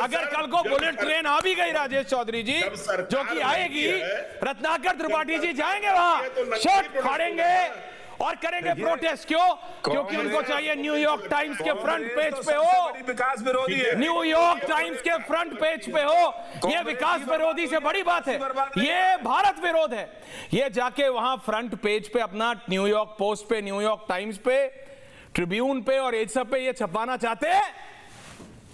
अगर कल को बुलेट ट्रेन आ भी गई राजेश चौधरी जी, जो कि आएगी, रत्नाकर त्रिपाठी जी जाएंगे वहां, शर्ट फाड़ेंगे और करेंगे प्रोटेस्ट। क्यों? क्योंकि उनको चाहिए न्यूयॉर्क टाइम्स के फ्रंट पेज पे हो, विकास विरोधी है, न्यूयॉर्क टाइम्स के फ्रंट पेज पे हो। ये विकास विरोधी से बड़ी बात है, ये भारत विरोध है। ये जाके वहां फ्रंट पेज पे अपना न्यूयॉर्क पोस्ट पे, न्यूयॉर्क टाइम्स पे, ट्रिब्यून पे और एज सब पे ये छपवाना चाहते हैं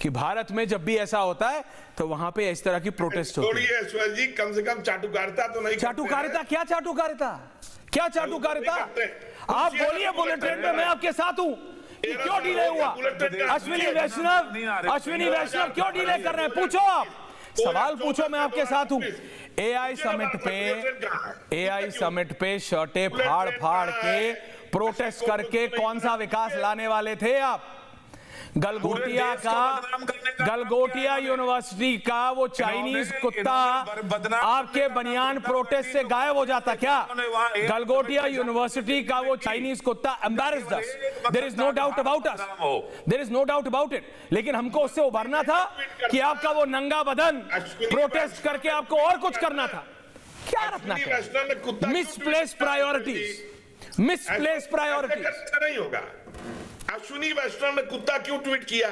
कि भारत में जब भी ऐसा होता है तो वहां पे इस तरह की प्रोटेस्ट होती है। ऐश्वर्य जी, कम से कम चाटुकारिता तो नहीं। चाटुकारिता? क्या चाटुकारिता? क्या चाटुकारिता? आप बोलिए बुलेट ट्रेन पे मैं आपके साथ हूं। क्यों डिले हुआ? अश्विनी वैष्णव क्यों डिले कर रहे हैं? पूछो, आप सवाल पूछो, मैं आपके साथ हूं। एआई समिट पे शर्टें फाड़ फाड़ के प्रोटेस्ट करके कौन सा विकास लाने वाले थे आप? गलगोटिया यूनिवर्सिटी का वो चाइनीज कुत्ता आपके बनियान प्रोटेस्ट से गायब हो जाता क्या? गलगोटिया यूनिवर्सिटी का वो चाइनीज कुत्ता embarrassed us. There is no doubt about us. There is no doubt about it. लेकिन हमको उससे उभरना था कि आपका वो नंगा बदन प्रोटेस्ट करके आपको और कुछ करना था। क्या रखना था? Misplace priorities, misplace priorities. नहीं होगा। अश्विनी वैष्णव ने कुत्ता क्यों ट्वीट किया?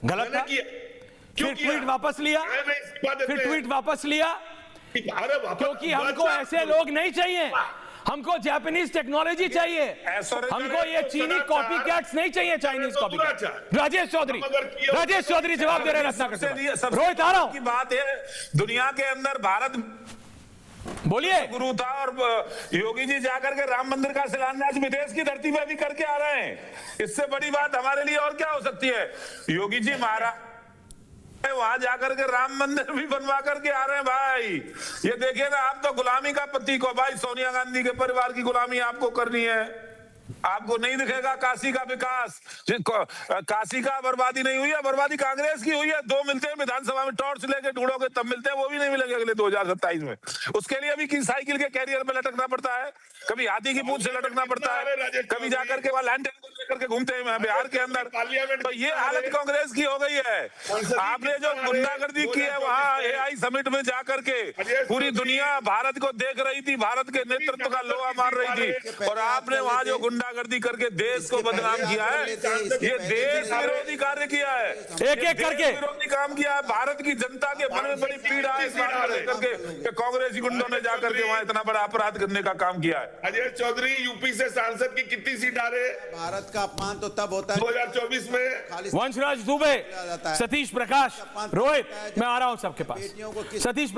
गलत था। फिर ट्वीट वापस लिया, फिर ट्वीट वापस लिया, क्योंकि हमको ऐसे लोग नहीं चाहिए। हमको जापानीज टेक्नोलॉजी चाहिए, हमको ये चीनी कॉपी कैट्स नहीं चाहिए, Chinese copy cat. Rajesh Chaudhary जवाब दे रहे हैं। रोहित आ रहा हूं। की बात है, दुनिया के अंदर भारत बोलिए। गुरु था और योगी जी जाकर के राम मंदिर का शिलान्यास विदेश की धरती पे भी करके आ रहे हैं। इससे बड़ी बात हमारे लिए और क्या हो सकती है? योगी जी महाराज वहां जाकर के राम मंदिर भी बनवा करके आ रहे हैं। भाई ये देखिए ना, आप तो गुलामी का प्रतीक हो भाई। सोनिया गांधी के परिवार की गुलामी आपको करनी है। आपको नहीं दिखेगा काशी का विकास। काशी का बर्बादी नहीं हुई है, बर्बादी कांग्रेस की हुई है। दो मिलते हैं विधानसभा में, टॉर्च लेके ढूंढोगे तब मिलते हैं, वो भी नहीं मिलेंगे अगले 2027 में। उसके लिए भी किसी साइकिल के कैरियर में लटकना पड़ता है, कभी हाथी की पूंछ से लटकना पड़ता है, कभी जाकर के वहां लैंड लेकर के घूमते हैं बिहार के अंदर। तो ये हालत कांग्रेस की हो गई है। आपने जो गुंडागर्दी की है वहां एआई समिट में जाकर के, पूरी दुनिया भारत को देख रही थी, भारत के नेतृत्व का लोहा मार रही थी, और आपने वहां जो गुंडागर्दी करके देश को बदनाम किया है, ये देश विरोधी कार्य किया है, एक एक करके विरोधी काम किया है। भारत की जनता के मन में बड़ी पीड़ा है इस बात को लेकर के कांग्रेसी गुंडों ने जाकर के वहां इतना बड़ा अपराध करने का काम किया है। अजय चौधरी, यूपी से सांसद की कितनी सीट आ रहे? भारत का अपमान तो तब होता है 2024 में। वंशराज दुबे, सतीश प्रकाश, रोहित, मैं आ रहा हूं सबके पास। सतीश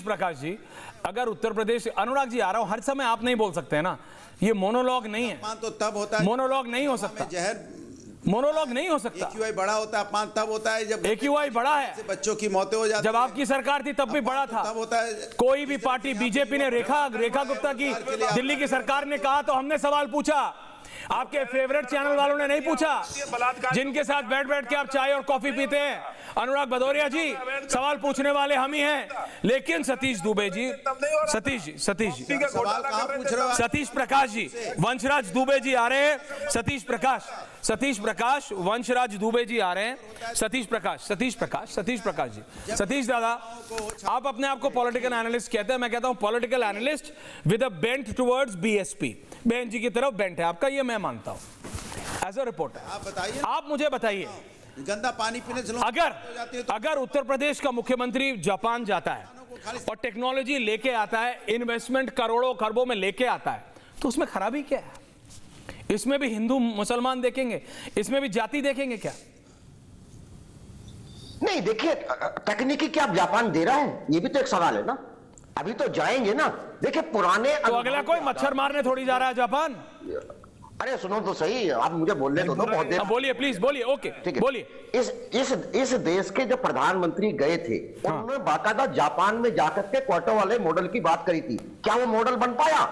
प्रकाश जी, अगर उत्तर प्रदेश, अनुराग जी आ रहा हूं, हर समय आप नहीं बोल सकते हैं ना, ये मोनोलॉग नहीं है। अपमान तो तब होता है, मोनोलॉग नहीं हो सकता, मोनोलॉग नहीं हो सकता। AQI बड़ा होता है, अपमान तब होता है जब AQI बड़ा है, बच्चों की मौतें हो जाती। जब आपकी सरकार थी तब भी बड़ा था। तब होता है कोई भी पार्टी, बीजेपी ने रेखा गुप्ता की दिल्ली की सरकार ने कहा तो हमने सवाल पूछा, आपके फेवरेट चैनल वालों ने नहीं पूछा, जिनके साथ बैठ बैठ के आप चाय और कॉफी पीते हैं। अनुराग भदौरिया जी, सवाल पूछने वाले हम ही हैं। लेकिन सतीश दुबे जी, सतीश प्रकाश जी, वंशराज दुबे जी आ रहे हैं। सतीश प्रकाश, वंशराज दुबे जी आ रहे हैं। सतीश प्रकाश जी, सतीश दादा, आप अपने आप को पॉलिटिकल एनालिस्ट कहते हैं, मैं कहता हूं political analyst with a bent towards BSP, बहन जी की तरफ बेंट है आपका, ये मैं मानता हूं एज अ रिपोर्टर। आप बताइए, आप मुझे बताइए, गंदा पानी पीने से अगर उत्तर प्रदेश का मुख्यमंत्री जापान जाता है और टेक्नोलॉजी लेके आता है, इन्वेस्टमेंट करोड़ों खरबों में लेके आता है, तो उसमें खराबी क्या है? इसमें भी हिंदू मुसलमान देखेंगे, इसमें भी जाति देखेंगे क्या? नहीं, देखिए तकनीकी क्या आप जापान दे रहा है, ये भी तो एक सवाल है ना। अभी तो जाएंगे ना। देखिए पुराने, तो अगला कोई मच्छर मारने थोड़ी जा रहा है जापान। अरे सुनो तो सही, आप मुझे बोलने दो तो बहुत देर। बोलिए प्लीज, बोलिए। ओके, ठीक है, बोलिए। इस देश के जो प्रधानमंत्री गए थे, उन्होंने बाकायदा जापान में जाकर के क्वार्टर वाले मॉडल की बात करी थी। क्या वो मॉडल बन पाया?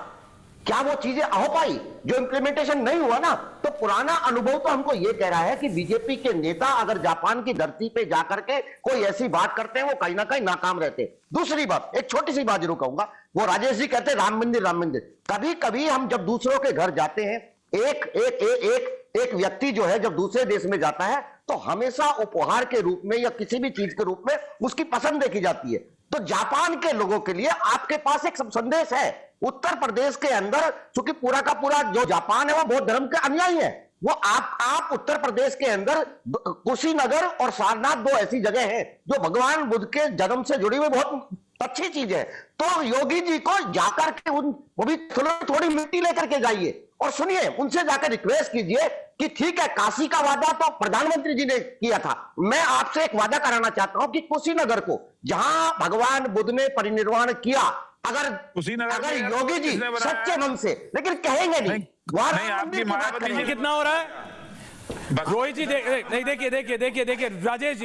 क्या वो चीजें हो पाई? जो इंप्लीमेंटेशन नहीं हुआ ना, तो पुराना अनुभव तो हमको ये कह रहा है कि बीजेपी के नेता अगर जापान की धरती पे जाकर के कोई ऐसी बात करते हैं, वो कहीं ना कहीं नाकाम रहते हैं। दूसरी बात, एक छोटी सी बात जरूर कहूंगा, वो राजेश जी कहते हैं राम मंदिर। कभी कभी हम जब दूसरों के घर जाते हैं, एक व्यक्ति जो है जब दूसरे देश में जाता है तो हमेशा उपहार के रूप में या किसी भी चीज के रूप में उसकी पसंद देखी जाती है। तो जापान के लोगों के लिए आपके पास एक संदेश है। उत्तर प्रदेश के अंदर चूंकि पूरा का पूरा जो जापान है वो बौद्ध धर्म के अनुयायी है, वो आप उत्तर प्रदेश के अंदर कुशीनगर और सारनाथ दो ऐसी जगह है जो भगवान बुद्ध के जन्म से जुड़ी हुई बहुत अच्छी चीज है। तो योगी जी को जाकर के वो भी थोड़ी मिट्टी लेकर के जाइए और सुनिए, उनसे जाकर रिक्वेस्ट कीजिए कि ठीक है, काशी का वादा तो प्रधानमंत्री जी ने किया था, मैं आपसे एक वादा कराना चाहता हूं कि कुशीनगर को जहां भगवान बुद्ध ने परिनिर्वाण किया, अगर योगी जी सच्चे मन से, लेकिन कहेंगे नहीं आपकी मायावती जी कितना हो रहा है रोहित जी? नहीं, देखिए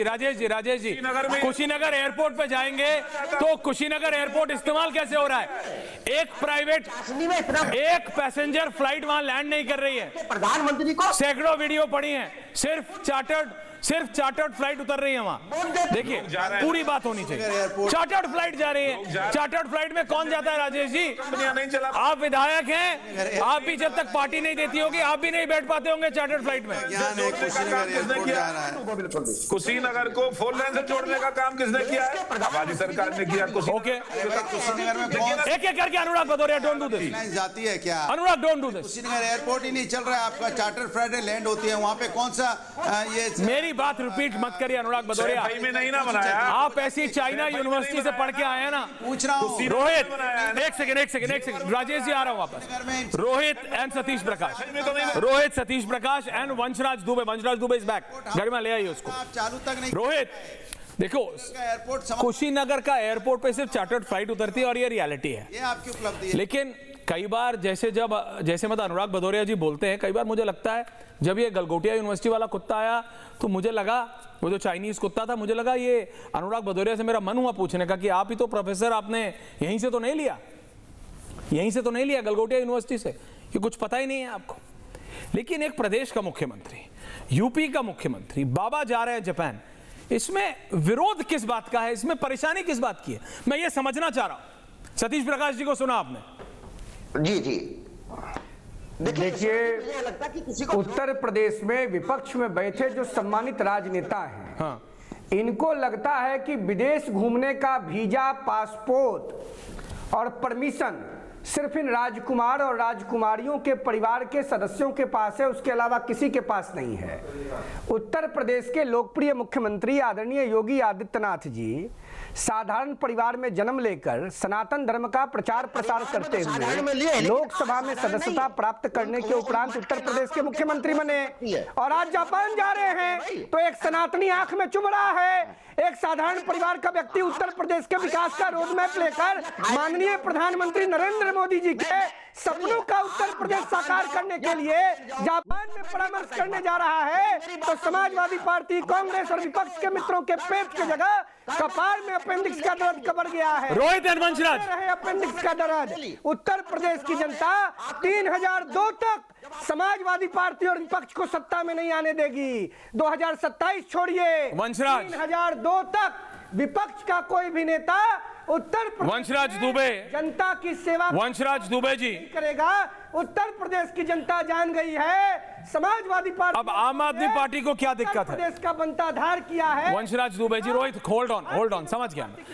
राजेश जी कुशीनगर एयरपोर्ट पे जाएंगे तो कुशीनगर एयरपोर्ट इस्तेमाल कैसे हो रहा है? एक पैसेंजर फ्लाइट वहां लैंड नहीं कर रही है। प्रधानमंत्री को सैकड़ों वीडियो पड़ी हैं, सिर्फ चार्टर्ड फ्लाइट उतर रही है वहां। देखिए पूरी बात होनी चाहिए। चार्टर्ड फ्लाइट जा रही है, चार्टर्ड फ्लाइट में कौन जाता है राजेश जी? आप विधायक हैं, आप भी जब तक पार्टी नहीं देती होगी आप भी नहीं बैठ पाते होंगे चार्टर्ड फ्लाइट में। कुशीनगर को 4 लेन से जोड़ने का काम किसने किया है? हमारी सरकार ने किया। ओके, कुशीनगर में कौन एक एक करके Anurag Bhadauria, don't do this. Line जाती है क्या? Anurag don't do this. Kushinagar airport ही नहीं चल रहा है आपका, चार्टर फ्लाइट लैंड होती है वहां पे, कौन सा ये मेरी बात रिपीट मत करिए अनुराग भदौरिया। में नहीं ना बनाया आप ऐसी चाइना यूनिवर्सिटी से पढ़ के आए हैं ना। पूछ रहा हूँ। रोहित एक सेकंड राजेश जी आ रहा हूं वापस। Rohit and Satish Prakash and Vanshraj Dubey is back. घर में ले आइए उसको। आप चालू तक नहीं। रोहित देखो, एयरपोर्ट कुशीनगर का एयरपोर्ट पे सिर्फ चार्टर्ड फ्लाइट उतरती है और ये रियलिटी है। ये आपकी उपलब्धि है। लेकिन कई बार जैसे मतलब अनुराग भदौरिया जी बोलते हैं, कई बार मुझे लगता है जब ये गलगोटिया यूनिवर्सिटी वाला कुत्ता आया तो मुझे लगा, वो जो चाइनीज कुत्ता था, मुझे लगा ये अनुराग भदौरिया से मेरा मन हुआ पूछने का कि आप ही तो प्रोफेसर, आपने यहीं से तो नहीं लिया गलगोटिया यूनिवर्सिटी से, ये कुछ पता ही नहीं है आपको। लेकिन एक प्रदेश का मुख्यमंत्री, यूपी का मुख्यमंत्री, बाबा जा रहे हैं जापान, इसमें विरोध किस बात का है? इसमें परेशानी किस बात की है? मैं ये समझना चाह रहा हूं। सतीश प्रकाश जी को सुना आपने? जी देखिए, उत्तर प्रदेश में विपक्ष में बैठे जो सम्मानित राजनेता हैं, हाँ, इनको लगता है कि विदेश घूमने का वीजा, पासपोर्ट और परमिशन सिर्फ इन राजकुमार और राजकुमारियों के परिवार के सदस्यों के पास है, उसके अलावा किसी के पास नहीं है। उत्तर प्रदेश के लोकप्रिय मुख्यमंत्री आदरणीय योगी आदित्यनाथ जी साधारण परिवार में जन्म लेकर सनातन धर्म का प्रचार प्रसार करते हुए लोकसभा में सदस्यता प्राप्त करने के उपरांत उत्तर प्रदेश के मुख्यमंत्री बने और आज जापान जा रहे हैं। तो एक सनातनी आंख में चुभ रहा है, एक साधारण परिवार का व्यक्ति उत्तर प्रदेश के विकास का रोड मैप लेकर माननीय प्रधानमंत्री नरेंद्र मोदी जी के सपनों का उत्तर प्रदेश साकार करने के लिए जापान में परामर्श करने जा रहा है। तो समाजवादी पार्टी, कांग्रेस और विपक्ष के मित्रों के पेट की जगह कपार में अपेंडिक्स का दर्द कबर गया है। रोहित एंड वंशराज, अपेंडिक्स का दर्द। उत्तर प्रदेश की जनता 3002 तक समाजवादी पार्टी और विपक्ष को सत्ता में नहीं आने देगी। 2027 छोड़िए, वंशराज 3002 तक विपक्ष का कोई भी नेता उत्तर प्रदेश वंशराज दुबे, जनता की सेवा वंशराज दुबे जी करेगा। उत्तर प्रदेश की जनता जान गई है समाजवादी पार्टी। अब आम आदमी पार्टी को क्या दिक्कत है? प्रदेश का बनता धार किया है वंशराज दुबे जी। रोहित होल्ड ऑन, समझ गया।